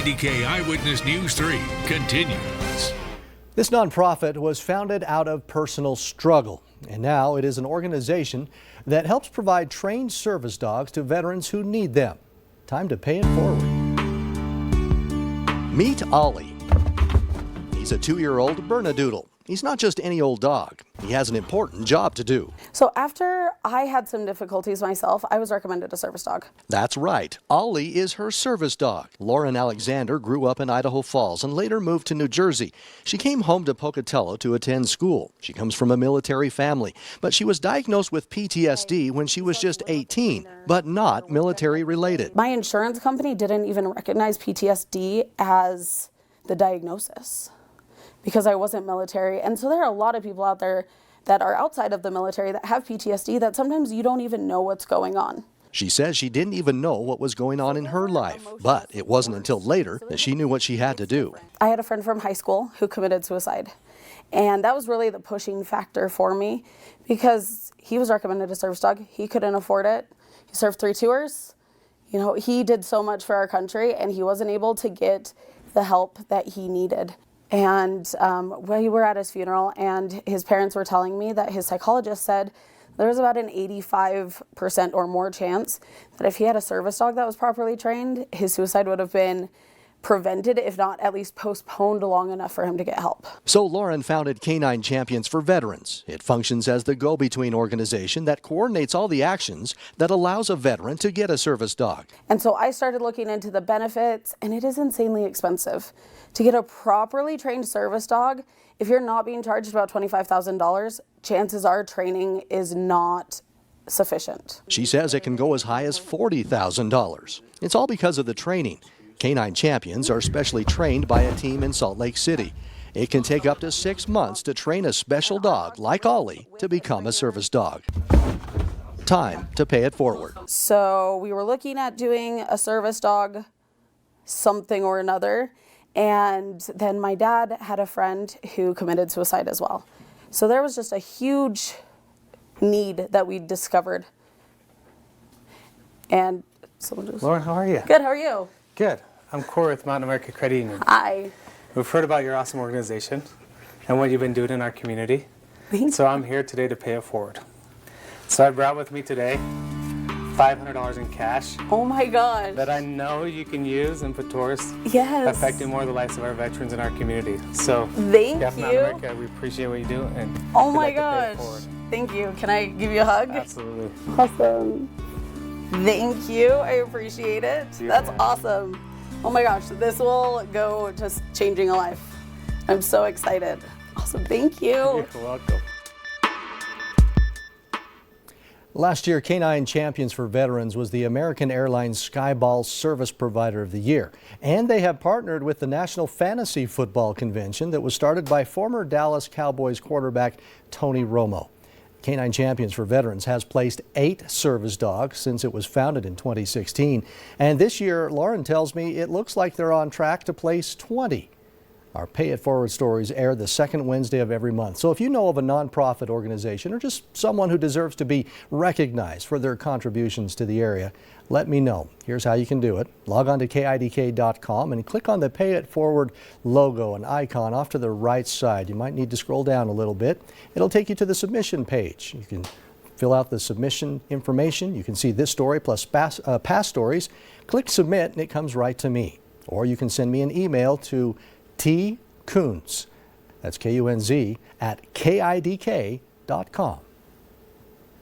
KIDK Eyewitness News 3 continues. This nonprofit was founded out of personal struggle, and now it is an organization that helps provide trained service dogs to veterans who need them. Time to pay it forward. Meet Ollie. He's a 2-year-old Bernedoodle. He's not just any old dog. He has an important job to do. So after I had some difficulties myself, I was recommended a service dog. That's right. Ollie is her service dog. Lauren Alexander grew up in Idaho Falls and later moved to New Jersey. She came home to Pocatello to attend school. She comes from a military family, but she was diagnosed with PTSD when she was just 18, but not military related. My insurance company didn't even recognize PTSD as the diagnosis, because I wasn't military. And so there are a lot of people out there that are outside of the military that have PTSD that sometimes you don't even know what's going on. She says she didn't even know what was going on in her life, but it wasn't until later that she knew what she had to do. I had a friend from high school who committed suicide. And that was really the pushing factor for me, because he was recommended a service dog. He couldn't afford it. He served 3 tours. You know, he did so much for our country, and he wasn't able to get the help that he needed. And we were at his funeral, and his parents were telling me that his psychologist said there was about an 85% or more chance that if he had a service dog that was properly trained, his suicide would have been prevented, if not at least postponed long enough for him to get help. So Lauren founded Canine Champions for Veterans. It functions as the go-between organization that coordinates all the actions that allows a veteran to get a service dog. And so I started looking into the benefits, and it is insanely expensive. To get a properly trained service dog, if you're not being charged about $25,000, chances are training is not sufficient. She says it can go as high as $40,000. It's all because of the training. Canine Champions are specially trained by a team in Salt Lake City. It can take up to 6 months to train a special dog like Ollie to become a service dog. Time to pay it forward. So we were looking at doing a service dog something or another, and then my dad had a friend who committed suicide as well. So there was just a huge need that we discovered. And someone just... Lauren, how are you? Good, how are you? Good. I'm Corey with Mountain America Credit Union. Hi. We've heard about your awesome organization and what you've been doing in our community. Thanks. So I'm here today to pay it forward. So I brought with me today $500 in cash. Oh my gosh. That I know you can use and put towards yes. affecting more of the lives of our veterans in our community. So thank Mountain you. America, we appreciate what you do, and oh we'd my like to pay it gosh. forward. Thank you. Can I give you a hug? Absolutely. Awesome. Thank you. I appreciate it. Beautiful. That's awesome. Oh my gosh, this will go just changing a life. I'm so excited. Awesome. Thank you. You're welcome. Last year, Canine Champions for Veterans was the American Airlines Skyball Service Provider of the Year. And they have partnered with the National Fantasy Football Convention that was started by former Dallas Cowboys quarterback Tony Romo. Canine Champions for Veterans has placed 8 service dogs since it was founded in 2016. And this year, Lauren tells me it looks like they're on track to place 20. Our Pay It Forward stories air the second Wednesday of every month. So if you know of a nonprofit organization or just someone who deserves to be recognized for their contributions to the area, let me know. Here's how you can do it. Log on to KIDK.com and click on the Pay It Forward logo and icon off to the right side. You might need to scroll down a little bit. It'll take you to the submission page. You can fill out the submission information. You can see this story plus past stories. Click Submit and it comes right to me. Or you can send me an email to tkunz, that's K-U-N-Z, @KIDK.com.